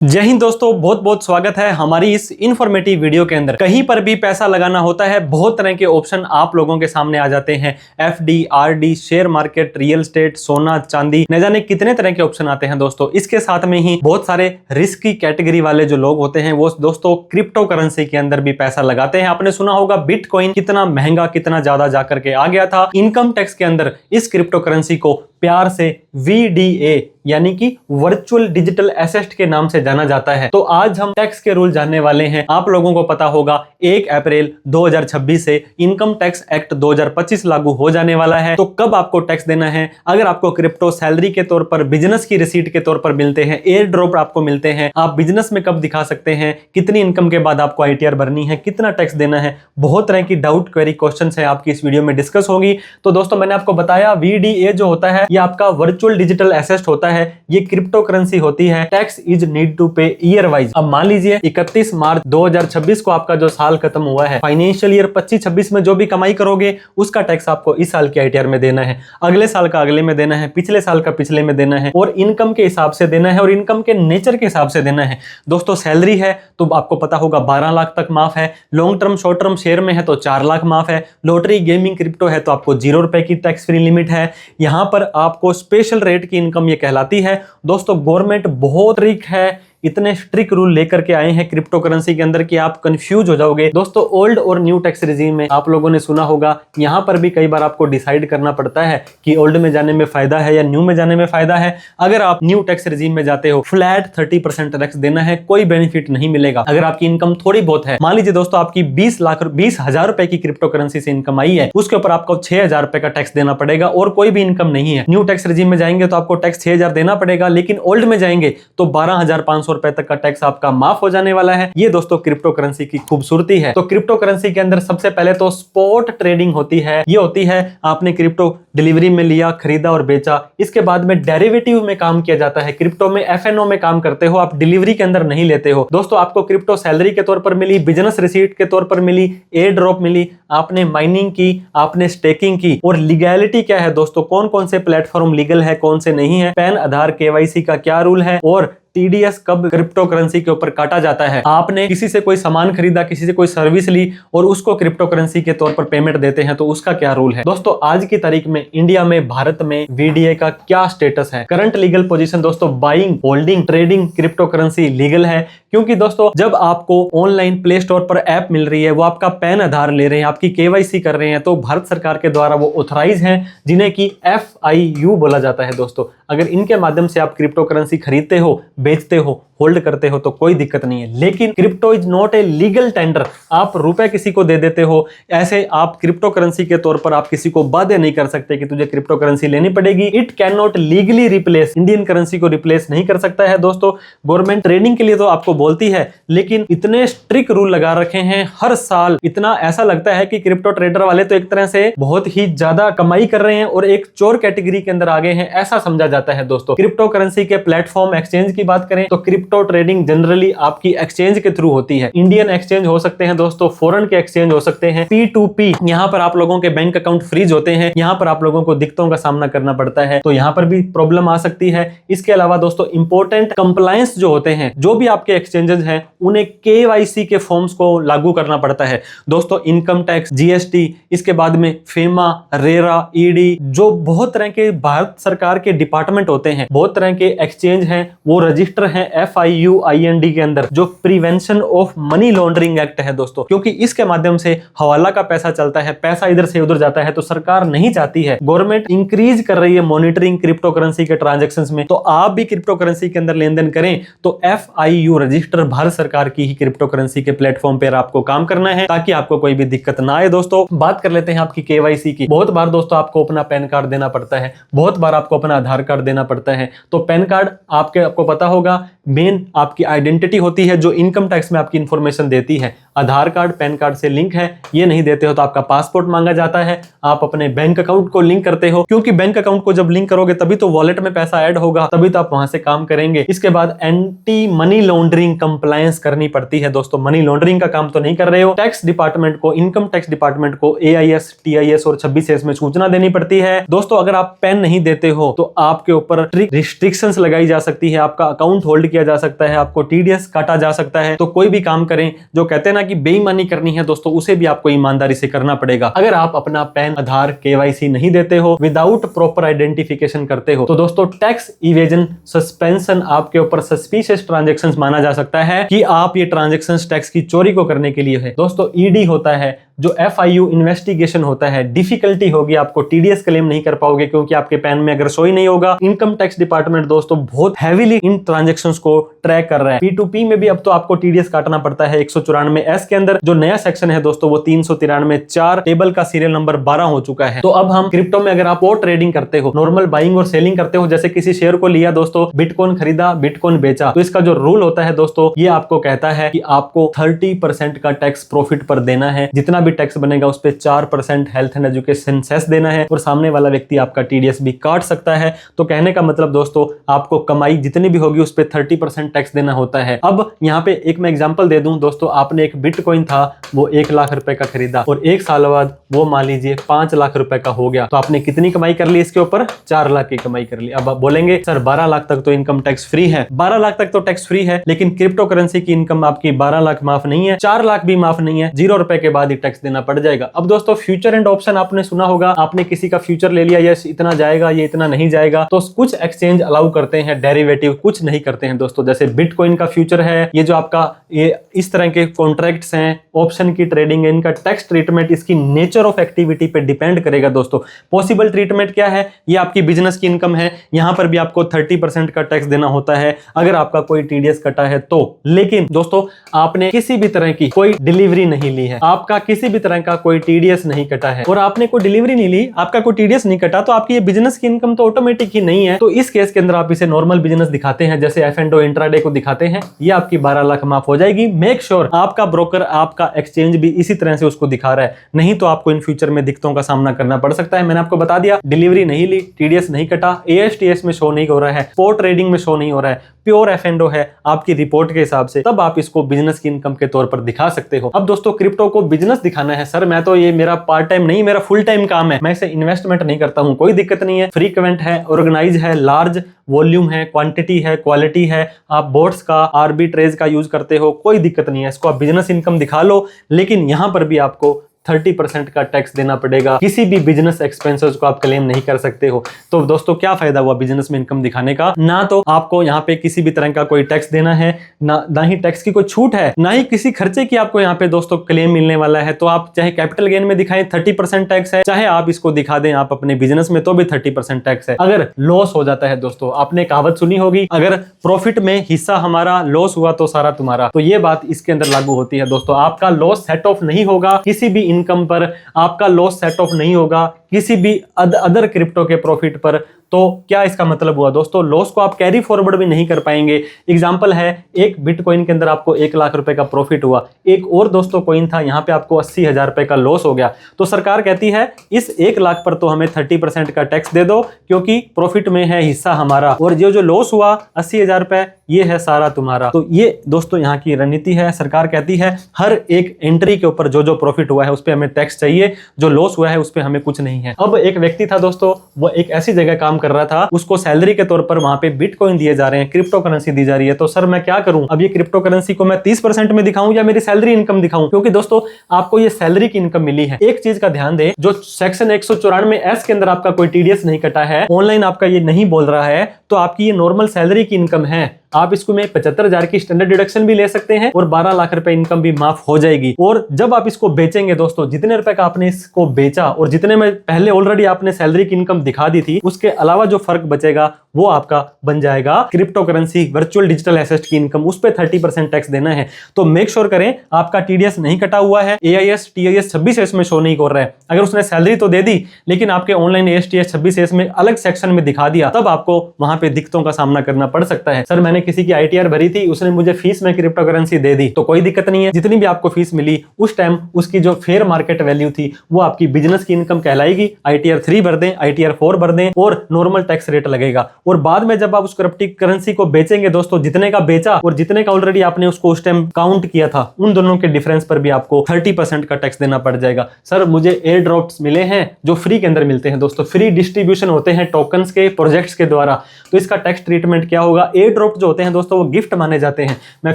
जय हिंद दोस्तों, बहुत बहुत स्वागत है हमारी इस इन्फॉर्मेटिव वीडियो के अंदर। कहीं पर भी पैसा लगाना होता है, बहुत तरह के ऑप्शन आप लोगों के सामने आ जाते हैं। FD, RD, share market, real estate, सोना, चांदी, न जाने कितने तरह के ऑप्शन आते हैं दोस्तों। इसके साथ में ही बहुत सारे रिस्क की कैटेगरी वाले जो लोग होते हैं वो दोस्तों क्रिप्टो करेंसी के अंदर भी पैसा लगाते हैं। आपने सुना होगा बिटकॉइन कितना महंगा, कितना ज्यादा जाकर के आ गया था। इनकम टैक्स के अंदर इस क्रिप्टो करेंसी को प्यार से VDA यानी कि वर्चुअल डिजिटल एसेट के नाम से जाना जाता है। तो आज हम टैक्स के रूल जानने वाले हैं। आप लोगों को पता होगा 1 अप्रैल 2026 से इनकम टैक्स एक्ट 2025 लागू हो जाने वाला है। तो कब आपको टैक्स देना है, अगर आपको क्रिप्टो सैलरी के तौर पर, बिजनेस की रिसीट के तौर पर मिलते हैं, एयर ड्रॉप आपको मिलते हैं, आप बिजनेस में कब दिखा सकते हैं, कितनी इनकम के बाद आपको ITR भरनी है, कितना टैक्स देना है, बहुत तरह की डाउट क्वेरी क्वेश्चन है आपकी इस वीडियो में डिस्कस होगी। तो दोस्तों मैंने आपको बताया VDA जो होता है ये आपका वर्चुअल डिजिटल एसेट होता है, ये क्रिप्टो करेंसी होती है। टैक्स इज नीड टू पे ईयर वाइज। अब मान लीजिए 31 मार्च 2026 को आपका जो साल खत्म हुआ है, फाइनेंशियल ईयर 25-26 में जो भी कमाई करोगे उसका टैक्स आपको इस साल के ITR में देना है, अगले साल का अगले में देना है, पिछले साल का पिछले में देना है, और इनकम के हिसाब से देना है और इनकम के नेचर के हिसाब से देना है। दोस्तों सैलरी है तो आपको पता होगा 12 लाख तक माफ है, long term short term share में है तो 4 लाख माफ है, लॉटरी गेमिंग क्रिप्टो है तो आपको 0 रुपए की टैक्स फ्री लिमिट है। यहां पर आपको स्पेशल रेट की इनकम ये कहलाती है। दोस्तों गवर्नमेंट बहुत स्ट्रिक्ट है, इतने स्ट्रिक्ट रूल लेकर के आए हैं क्रिप्टो करेंसी के अंदर कि आप कंफ्यूज हो जाओगे। दोस्तों ओल्ड और न्यू टैक्स रिजीम में आप लोगों ने सुना होगा, यहां पर भी कई बार आपको डिसाइड करना पड़ता है कि ओल्ड में जाने में फायदा है या न्यू में जाने में फायदा है। अगर आप न्यू टैक्स रिजीम में जाते हो, फ्लैट 30% टैक्स देना है, कोई बेनिफिट नहीं मिलेगा। अगर आपकी इनकम थोड़ी बहुत है, मान लीजिए दोस्तों आपकी 20,000 रुपए की क्रिप्टो करेंसी से इनकम आई है, उसके ऊपर आपको 6,000 रुपए का टैक्स देना पड़ेगा और कोई भी इनकम नहीं है। न्यू टैक्स रिजीम में जाएंगे तो आपको टैक्स 6,000 देना पड़ेगा, लेकिन ओल्ड में जाएंगे तो 12,500 रुपए तक का टैक्स आपका माफ हो जाने वाला है। ये दोस्तों क्रिप्टो करेंसी की खूबसूरती है। तो क्रिप्टो करेंसी के अंदर सबसे पहले तो स्पॉट ट्रेडिंग होती है। ये होती है आपने क्रिप्टो डिलीवरी में लिया, खरीदा और बेचा। इसके बाद में डेरिवेटिव में काम किया जाता है। क्रिप्टो में FNO में काम करते हो, आप डिलीवरी के अंदर नहीं लेते हो। दोस्तों आपको क्रिप्टो सैलरी के तौर पर मिली, बिजनेस रिसीट के तौर पर मिली, एयर ड्रॉप मिली, आपने माइनिंग की, आपने स्टेकिंग की। और लीगैलिटी क्या है दोस्तों, कौन कौन से प्लेटफॉर्म लीगल है, कौन से नहीं है, पैन, आधार, KYC का क्या रूल है, और TDS कब क्रिप्टो करेंसी के ऊपर काटा जाता है। आपने किसी से कोई सामान खरीदा, किसी से कोई सर्विस ली और उसको क्रिप्टो करेंसी के तौर पर पेमेंट देते हैं तो उसका क्या रूल है। दोस्तों आज की तारीख में इंडिया में, भारत में VDA का क्या स्टेटस है, करंट लीगल पोजीशन। दोस्तों buying, holding, trading crypto currency legal है, क्योंकि दोस्तों जब आपको ऑनलाइन प्ले स्टोर पर ऐप मिल रही है, वो आपका पैन, आधार ले रहे हैं, आपकी KYC कर रहे हैं, तो भारत सरकार के द्वारा वो ऑथराइज हैं, जिन्हें की FIU बोला जाता है। दोस्तों अगर इनके माध्यम से आप क्रिप्टो करेंसी खरीदते हो, बेचते हो, होल्ड करते हो तो कोई दिक्कत नहीं है। लेकिन crypto is not a legal tender. आप रुपए किसी को दे देते हो, ऐसे आप क्रिप्टो करेंसी के तौर पर आप किसी को बाध्य नहीं कर सकते कि तुझे क्रिप्टो करेंसी लेनी पड़ेगी। It can not legally replace, Indian currency को रिप्लेस नहीं कर सकता है। दोस्तों गवर्नमेंट ट्रेडिंग के लिए तो आपको बोलती है, लेकिन इतने स्ट्रिक्ट रूल लगा रखे हैं हर साल, इतना ऐसा लगता है कि क्रिप्टो ट्रेडर वाले तो एक तरह से बहुत ही ज्यादा कमाई कर रहे हैं और एक चोर कैटेगरी के अंदर आ गए हैं, ऐसा समझा जाता है। दोस्तों क्रिप्टो करेंसी के प्लेटफॉर्म, एक्सचेंज की बात करें तो क्रिप्टो ट्रेडिंग जनरली आपकी एक्सचेंज के थ्रू होती है। इंडियन एक्सचेंज हो सकते हैं दोस्तों, फॉरेन के एक्सचेंज हो सकते हैं, P2P, यहां पर आप लोगों के बैंक अकाउंट फ्रीज होते हैं, यहां पर आप लोगों को दिक्कतों का सामना करना पड़ता है, तो यहां पर भी प्रॉब्लम आ सकती है। इसके अलावा दोस्तों इंपॉर्टेंट कंप्लायंस जो होते हैं, जो भी आपके एक्सचेंजेस हैं उन्हें KYC के फॉर्म्स को लागू करना पड़ता है। दोस्तों इनकम टैक्स, GST, इसके बाद में FEMA, RERA, ED, जो बहुत तरह के भारत सरकार के डिपार्टमेंट होते हैं, बहुत तरह के एक्सचेंज हैं, वो रजिस्टर हैं FIUIND के अंदर, जो prevention of money laundering act है दोस्तों, क्योंकि इसके माध्यम से हवाला का पैसा चलता है, पैसा इधर से उधर जाता है, तो सरकार नहीं चाहती है। गवर्नमेंट इंक्रीज कर रही है मॉनिटरिंग क्रिप्टो करेंसी के ट्रांजैक्शंस में, तो आप भी क्रिप्टो करेंसी के अंदर लेन देन करें तो FIU रजिस्टर भारत सरकार की ही क्रिप्टो करेंसी के प्लेटफॉर्म पर आपको काम करना है, ताकि आपको कोई भी दिक्कत ना आए। दोस्तों बात कर लेते हैं आपकी KYC की। बहुत बार दोस्तों आपको अपना पैन कार्ड देना पड़ता है, बहुत बार आपको अपना आधार कार्ड देना पड़ता है। तो पैन कार्ड आपको पता होगा मेन आपकी आइडेंटिटी होती है, जो इनकम टैक्स में आपकी इंफॉर्मेशन देती है। आधार कार्ड पैन कार्ड से लिंक है, ये नहीं देते हो तो आपका पासपोर्ट मांगा जाता है। आप अपने बैंक अकाउंट को लिंक करते हो, क्योंकि बैंक अकाउंट को जब लिंक करोगे तभी तो वॉलेट में पैसा ऐड होगा, तभी तो आप वहां से काम करेंगे। इसके बाद एंटी मनी लॉन्ड्रिंग कंप्लायंस करनी पड़ती है दोस्तों, मनी लॉन्ड्रिंग का काम तो नहीं कर रहे हो। टैक्स डिपार्टमेंट को, इनकम टैक्स डिपार्टमेंट को AIS, TIS और 26S में सूचना देनी पड़ती है। दोस्तों अगर आप पैन नहीं देते हो तो आपके ऊपर रिस्ट्रिक्शंस लगाई जा सकती है, आपका अकाउंट होल्ड किया जा सकता है, आपको TDS काटा जा सकता है। तो कोई भी काम करें, जो कहते हैं ना कि बेईमानी करनी है दोस्तों, उसे भी आपको ईमानदारी से करना पड़ेगा। अगर आप अपना पैन, आधार, KYC नहीं देते हो, विदाउट प्रॉपर आइडेंटिफिकेशन करते हो, तो दोस्तों टैक्स इवेजन सस्पेंशन आपके ऊपर सस्पिशियस ट्रांजैक्शंस माना जा सकता है कि आप ये ट्रांजैक्शंस टैक्स की चोरी को करने के लिए है। दोस्तों ED होता है, जो FIU इन्वेस्टिगेशन होता है, डिफिकल्टी होगी, आपको TDS क्लेम नहीं कर पाओगे क्योंकि आपके पैन में अगर शो ही नहीं होगा। इनकम टैक्स डिपार्टमेंट दोस्तों बहुत हैवीली इन ट्रांजैक्शंस को ट्रैक कर रहा है। P2P में भी अब तो आपको TDS काटना पड़ता है। 194S के अंदर जो नया सेक्शन है दोस्तों, वो 393(4) टेबल का सीरियल नंबर 12 हो चुका है। तो अब हम क्रिप्टो में अगर आप और ट्रेडिंग करते हो, नॉर्मल बाइंग और सेलिंग करते हो, जैसे किसी शेयर को लिया दोस्तों, बिटकॉइन खरीदा, बिटकॉइन बेचा, तो इसका जो रूल होता है दोस्तों, ये आपको कहता है कि आपको 30% का टैक्स प्रॉफिट पर देना है। जितना भी टैक्स बनेगा उस पे 4% हेल्थ एंड एजुकेशन सेस देना है, और सामने वाला व्यक्ति आपका TDS भी काट सकता है। तो कहने का मतलब दोस्तों, आपको कमाई जितनी भी होगी उस पे 30% टैक्स देना होता है। अब यहाँ पे एक मैं एग्जांपल दे दूं दोस्तों, आपने एक बिटकॉइन था, वो 1 लाख रुपए का खरीदा, और 1 साल बाद वो मान लीजिए 5 लाख रुपए का हो गया, तो आपने कितनी कमाई कर ली इसके ऊपर? 4 लाख की कमाई कर ली। अब आप बोलेंगे सर 12 लाख तक तो इनकम टैक्स फ्री है। 12 लाख तक तो टैक्स फ्री है, लेकिन क्रिप्टो करेंसी की इनकम आपकी 12 लाख माफ नहीं है, 4 लाख भी माफ नहीं है, 0 रुपए के बाद ही टैक्स देना पड़ जाएगा। अब दोस्तों फ्यूचर एंड ऑप्शन आपने सुना होगा, आपने किसी का फ्यूचर ले लिया, ये इतना जाएगा, ये इतना नहीं जाएगा, तो कुछ एक्सचेंज अलाउ करते हैं, डेरिवेटिव कुछ नहीं करते हैं दोस्तों। जैसे बिटकॉइन का फ्यूचर है, ये जो आपका ये इस तरह के कॉन्ट्रैक्ट्स हैं, ऑप्शन की ट्रेडिंग है, इनका टैक्स ट्रीटमेंट इसकी नेचर ऑफ एक्टिविटी पे डिपेंड करेगा दोस्तों। पॉसिबल ट्रीटमेंट क्या है? ये आपकी बिजनेस की इनकम है, यहां पर भी आपको 30% का टैक्स देना होता है अगर आपका कोई TDS कटा है तो। लेकिन दोस्तों आपने किसी भी तरह की कोई डिलीवरी नहीं ली है, आपका किसी भी तरह का कोई TDS नहीं कटा है, और आपने कोई डिलीवरी नहीं ली, आपका कोई TDS नहीं कटा, तो आपकी ये बिजनेस की इनकम तो ऑटोमेटिक ही नहीं है। तो इस केस के अंदर आप इसे नॉर्मल बिजनेस दिखाते हैं, जैसे F&O इंट्राडे को दिखाते हैं, ये आपकी 12 लाख माफ हो जाएगी। मेक श्योर आपका ब्रोकर, आपका एक्सचेंज भी इसी तरह से उसको दिखा रहा है, नहीं तो आपको इन फ्यूचर में दिक्कतों का सामना करना पड़ सकता है। मैंने आपको बता दिया, डिलीवरी नहीं ली, TDS नहीं कटा, ASTS में शो नहीं हो रहा है, स्पॉट ट्रेडिंग में शो नहीं हो रहा है, प्योर F&O है आपकी रिपोर्ट के हिसाब से, तब आप इसको बिजनेस की इनकम के तौर पर दिखा सकते हो। अब दोस्तों क्रिप्टो को बिजनेस दिखाना है, सर मैं तो ये मेरा पार्ट टाइम नहीं, मेरा फुल टाइम काम है, मैं इसे इन्वेस्टमेंट नहीं करता हूं, कोई दिक्कत नहीं है। फ्रीक्वेंट है, ऑर्गेनाइज है, लार्ज वॉल्यूम है, क्वांटिटी है, क्वालिटी है, आप बोट्स का, आर्बिट्रेज का यूज करते हो, कोई दिक्कत नहीं है, इसको आप बिजनेस इनकम दिखा लो। लेकिन यहां पर भी आपको 30% का टैक्स देना पड़ेगा, किसी भी बिजनेस एक्सपेंसेस को आप क्लेम नहीं कर सकते हो। तो दोस्तों क्या फायदा हुआ बिजनेस में इनकम दिखाने का? ना तो आपको यहाँ पे किसी भी तरह का कोई टैक्स देना है, ना ही टैक्स की कोई छूट है, ना ही किसी खर्चे की आपको यहाँ पे दोस्तों क्लेम मिलने वाला है। तो आप चाहे कैपिटल गेन में दिखाएं 30% टैक्स है, चाहे आप इसको दिखा दें आप अपने बिजनेस में तो भी 30% टैक्स है। अगर लॉस हो जाता है दोस्तों, आपने कहावत सुनी होगी, अगर प्रॉफिट में हिस्सा हमारा, लॉस हुआ तो सारा तुम्हारा, तो ये बात इसके अंदर लागू होती है दोस्तों। आपका लॉस सेट ऑफ नहीं होगा किसी भी इनकम पर, आपका लॉस सेट ऑफ नहीं होगा किसी भी अदर क्रिप्टो के प्रॉफिट पर। तो क्या इसका मतलब हुआ दोस्तों? लॉस को आप कैरी फॉरवर्ड भी नहीं कर पाएंगे। एग्जांपल है, एक बिटकॉइन के अंदर आपको 1 लाख रुपए का प्रॉफिट हुआ, एक और दोस्तों कॉइन था, यहां पे आपको 80,000 रुपए का लॉस हो गया, तो सरकार कहती है इस 1 लाख पर तो हमें 30% का टैक्स दे दो क्योंकि प्रॉफिट में है हिस्सा हमारा, और जो लॉस हुआ 80,000 रुपए ये है सारा तुम्हारा। तो ये दोस्तों यहाँ की रणनीति है। सरकार कहती है हर एक एंट्री के ऊपर जो प्रॉफिट हुआ है उस पर हमें टैक्स चाहिए, जो लॉस हुआ है उस पर हमें कुछ नहीं है। अब एक व्यक्ति था दोस्तों, वो एक ऐसी जगह काम कर रहा था, उसको सैलरी के तौर पर वहां पे बिटकॉइन दिए जा रहे हैं, क्रिप्टो करेंसी दी जा रही है। तो सर मैं क्या करूं? अब ये क्रिप्टो करेंसी को मैं 30% में दिखाऊं या मेरी सैलरी इनकम दिखाऊं? क्योंकि दोस्तों आपको ये सैलरी की इनकम मिली है। एक चीज का ध्यान दें, जो सेक्शन 194S के अंदर आपका कोई TDS नहीं कटा है, ऑनलाइन आपका ये नहीं बोल रहा है, तो आपकी ये नॉर्मल सैलरी की इनकम है। आप इसको में 75,000 की स्टैंडर्ड डिडक्शन भी ले सकते हैं और 12 लाख रुपए इनकम भी माफ हो जाएगी। और जब आप इसको बेचेंगे दोस्तों, जितने रुपए का आपने इसको बेचा और जितने में पहले ऑलरेडी आपने सैलरी की इनकम दिखा दी थी, उसके अलावा जो फर्क बचेगा वो आपका बन जाएगा crypto currency, virtual digital asset की इनकम, उस पर 30% टैक्स देना है। तो मेक श्योर करें आपका TDS नहीं कटा हुआ है, AIS TIS 26S में शो नहीं कर रहा है। अगर उसने सैलरी तो दे दी लेकिन आपके ऑनलाइन ASTS 26S में अलग सेक्शन में दिखा दिया, तब आपको वहां पे दिक्कतों का सामना करना पड़ सकता है। सर मैंने किसी की ITR भरी थी, उसने मुझे फीस में क्रिप्टो करेंसी दे दी, तो कोई दिक्कत नहीं है। जितनी भी आपको फीस मिली उस टाइम उसकी जो फेयर मार्केट वैल्यू थी वो आपकी बिजनेस की इनकम कहलाएगी। ITR 3 भर दें, ITR 4 भर दें और नॉर्मल टैक्स रेट लगेगा। और बाद में जब आप उस क्रिप्टो करेंसी को बेचेंगे दोस्तों, जितने का बेचा और जितने का ऑलरेडी आपने उसको उस टाइम काउंट किया था, उन दोनों के डिफरेंस पर भी आपको 30% का टैक्स देना पड़ जाएगा। सर मुझे एयर ड्रॉप्स मिले हैं जो फ्री के अंदर मिलते हैं दोस्तों, फ्री डिस्ट्रीब्यूशन होते हैं टोकन्स के, प्रोजेक्ट्स के द्वारा, तो इसका टैक्स ट्रीटमेंट क्या होगा। एयर ड्रॉप जो होते हैं दोस्तों वो गिफ्ट माने जाते हैं। मैं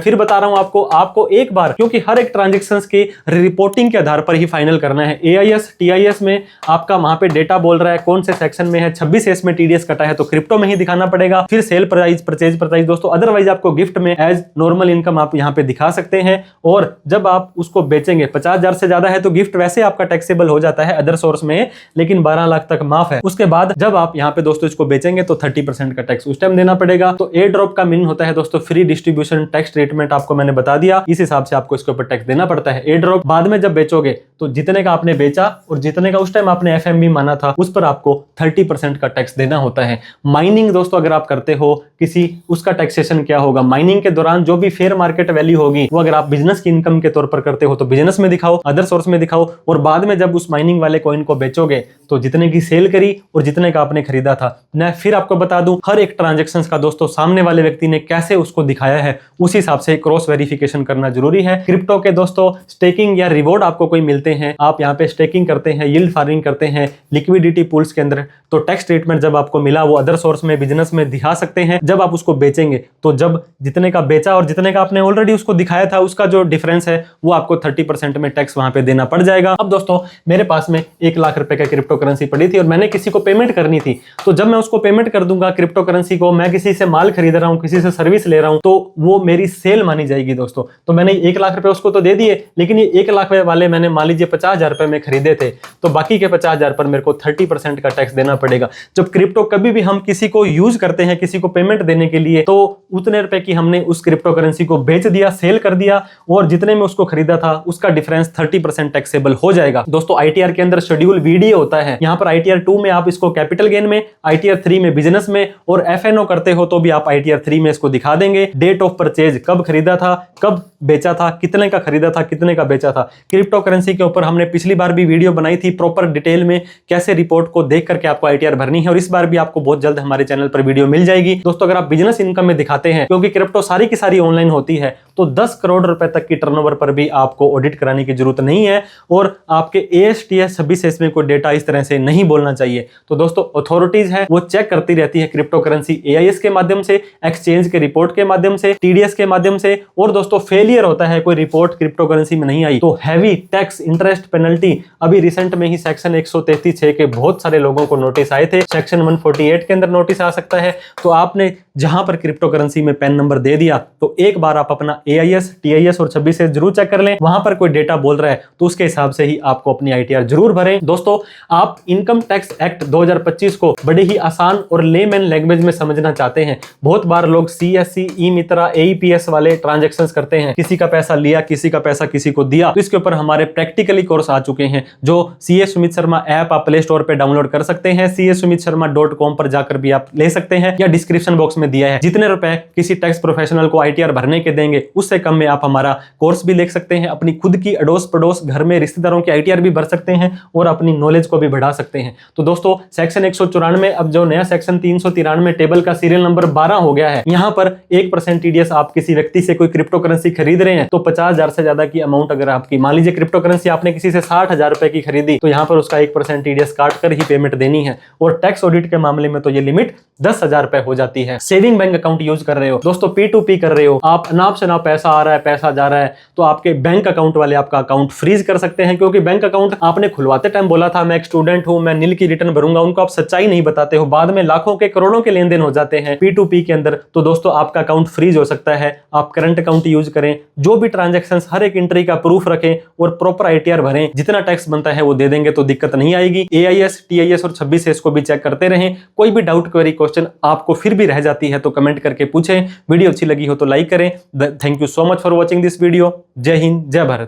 फिर बता रहा हूं आपको एक बार, क्योंकि हर एक ट्रांजेक्शन के रिपोर्टिंग के आधार पर ही फाइनल करना है। AIS TIS में आपका वहां पे डेटा बोल रहा है कौन से सेक्शन में है, 26S में TDS कटा है तो क्रिप्टो में ही दिखाना पड़ेगा। फिर सेल प्राइस, परचेज प्राइस दोस्तों, अदरवाइज आपको गिफ्ट में एज नॉर्मल इनकम आप यहां पे दिखा सकते हैं। और जब आप उसको बेचेंगे 50,000 से ज्यादा है तो गिफ्ट वैसे आपका टैक्सेबल हो जाता है अदर सोर्स में, लेकिन 12 लाख तक माफ है। उसके बाद जब आप यहां पे दोस्तों इसको बेचेंगे तो 30% का टैक्स उस टाइम देना पड़ेगा। तो एयर ड्रॉप का मीनिंग होता है दोस्तों फ्री डिस्ट्रीब्यूशन। टैक्स ट्रीटमेंट आपको मैंने बता दिया, इस हिसाब से आपको इसके ऊपर टैक्स देना पड़ता है। एयर ड्रॉप बाद में जब बेचोगे तो जितने का आपने बेचा और जितने का उस टाइम आपने FMB माना था उस पर आपको 30% का टैक्स देना होता है। माइनिंग दोस्तों अगर आप करते हो किसी, उसका टैक्सेशन क्या होगा, माइनिंग के दौरान जो भी फेयर मार्केट वैल्यू होगी वो अगर आप बिजनेस की इनकम के तौर पर करते हो तो बिजनेस में दिखाओ, अदर सोर्स में दिखाओ। और बाद में जब उस माइनिंग वाले कॉइन को बेचोगे तो जितने की सेल करी और जितने का आपने खरीदा था, मैं फिर आपको बता दूं हर एक ट्रांजेक्शन का दोस्तों सामने वाले व्यक्ति ने कैसे उसको दिखाया है उस हिसाब से क्रॉस वेरिफिकेशन करना जरूरी है। क्रिप्टो के दोस्तों स्टेकिंग या रिवॉर्ड आपको कोई मिलते हैं, आप यहाँ पे स्टेकिंग करते हैं, यील्ड फार्मिंग करते हैं लिक्विडिटी पूल्स के अंदर, तो टैक्स ट्रीटमेंट जब आपको मिला वो अदर सोर्स में, बिजनेस में दिखा सकते हैं। जब आप उसको बेचेंगे तो जब जितने का बेचा और जितने का आपने ऑलरेडी उसको दिखाया था उसका जो डिफरेंस है वो आपको 30% में टैक्स वहां पे देना पड़ जाएगा। अब दोस्तों मेरे पास में 1 लाख रुपए का क्रिप्टो करेंसी पड़ी थी और मैंने किसी को पेमेंट करनी थी, तो जब मैं उसको पेमेंट कर दूंगा क्रिप्टो करेंसी को, मैं किसी से माल खरीद रहा हूं, किसी से सर्विस ले रहा हूं, तो वो मेरी सेल मानी जाएगी दोस्तों। तो मैंने 1 लाख रुपए उसको तो दे दिए, लेकिन ये 1 लाख वाले मैंने मान लीजिए 50,000 रुपए में खरीदे थे, तो बाकी के 50,000 पर मेरे को 30% का टैक्स देना पड़ेगा। जब क्रिप्टो कभी भी हम किसी को यूज करते हैं, किसी को पेमेंट देने के लिए, तो उतने रुपए की हमने उस क्रिप्टो करेंसी को बेच दिया, सेल कर दिया, और जितने में उसको खरीदा था उसका डिफरेंस 30% टैक्सेबल हो जाएगा। दोस्तों ITR के अंदर शेड्यूल वीडियो होता है, यहाँ पर ITR 2 में आप इसको कैपिटल गेन में, ITR 3 में बिजनेस में, और FNO करते हो तो भी आप ITR 3 में इसको दिखा देंगे। डेट ऑफ परचेज, कब खरीदा था, कब बेचा था, कितने का खरीदा था, कितने का बेचा था। क्रिप्टो करेंसी के ऊपर हमने पिछली बार भी वीडियो बनाई थी प्रॉपर डिटेल में, कैसे रिपोर्ट को देख करके आपको ITR भरनी है, और इस बार भी आपको बहुत जल्द हमारे चैनल पर वीडियो मिल जाएगी। दोस्तों अगर आप बिजनेस इनकम में दिखाते हैं, क्योंकि क्रिप्टो सारी की सारी ऑनलाइन होती है, तो 10 करोड़ रुपए तक की टर्नओवर पर भी आपको ऑडिट कराने की जरूरत नहीं है, और आपके ASTS 26S में कोई डेटा इस तरह से नहीं बोलना चाहिए। तो दोस्तों अथॉरिटीज है वो चेक करती रहती है क्रिप्टो करेंसी AIS के माध्यम से, एक्सचेंज के रिपोर्ट के माध्यम से, TDS के माध्यम से, और दोस्तों फेलियर होता है कोई रिपोर्ट क्रिप्टो करेंसी में नहीं आई तो हैवी टैक्स, इंटरेस्ट, पेनल्टी। अभी रिसेंट में ही सेक्शन 133(6) के बहुत सारे लोगों को नोटिस आए थे, सेक्शन 148 के अंदर नोटिस आ सकता है। तो आपने जहां पर क्रिप्टो करेंसी में पैन नंबर दे दिया तो एक बार आप अपना AIS, TIS और 26S जरूर चेक कर लें, वहां पर कोई डेटा बोल रहा है तो उसके हिसाब से ही आपको अपनी ITR जरूर भरें। दोस्तों आप इनकम टैक्स एक्ट 2025 को बड़े ही आसान और लेमैन लैंग्वेज में समझना चाहते हैं। बहुत बार लोग CSC, ई-मित्रा, AEPS वाले ट्रांजेक्शंस करते हैं, किसी का पैसा लिया, किसी का पैसा किसी को दिया, तो इसके ऊपर हमारे प्रैक्टिकली कोर्स आ चुके हैं जो CS सुमित शर्मा ऐप आप प्ले स्टोर पे डाउनलोड कर सकते हैं, cssumitSharma.com पर जाकर भी आप ले सकते हैं, या डिस्क्रिप्शन बॉक्स में दिया है। जितने रुपए किसी टैक्स प्रोफेशनल को ITR भरने के देंगे उससे कम में आप हमारा कोर्स भी देख सकते हैं, अपनी खुद की अड़ोस पड़ोस घर में रिश्तेदारों की ITR भी भर सकते हैं और अपनी नॉलेज को भी बढ़ा सकते हैं। तो दोस्तों सेक्शन 194 अब जो नया सेक्शन 393 टेबल का सीरियल नंबर 12 हो गया है, यहाँ पर 1% TDS आप किसी व्यक्ति से कोई क्रिप्टो करेंसी खरीद रहे हैं तो 50,000 से ज्यादा की अमाउंट अगर आपकी, मान लीजिए क्रिप्टो करेंसी आपने किसी से 60,000 रुपए की खरीदी, तो यहाँ पर उसका 1% TDS काट कर ही पेमेंट देनी है। और टैक्स ऑडिट के मामले में तो ये लिमिट 10,000 रुपए हो जाती है। सेविंग बैंक अकाउंट यूज कर रहे हो दोस्तों, P2P कर रहे हो, आप अनाप शनाप पैसा आ रहा है, पैसा जा रहा है, तो आपके बैंक अकाउंट वाले आपका अकाउंट फ्रीज कर सकते हैं, क्योंकि बैंक अकाउंट आपने खुलवाते टाइम बोला था मैं एक स्टूडेंट हूं, मैं नील की रिटर्न भरूंगा, उनको आप सच्चाई नहीं बताते हो, बाद में लाखों के करोड़ों के लेन देन हो जाते हैं P2P के अंदर, तो दोस्तों आपका अकाउंट फ्रीज हो सकता है। आप करंट अकाउंट यूज करें, जो भी ट्रांजेक्शन हर एक एंट्री का प्रूफ रखें और प्रॉपर ITR भरें, जितना टैक्स बनता है वो दे देंगे तो दिक्कत नहीं आएगी। AIS, TIS और 26S को भी चेक करते रहें। कोई भी डाउट, क्वेरी, क्वेश्चन आपको फिर भी रह जाती है तो कमेंट करके पूछें। वीडियो अच्छी लगी हो तो लाइक करें। Thank you so much for watching this video. जय हिंद, जय भारत।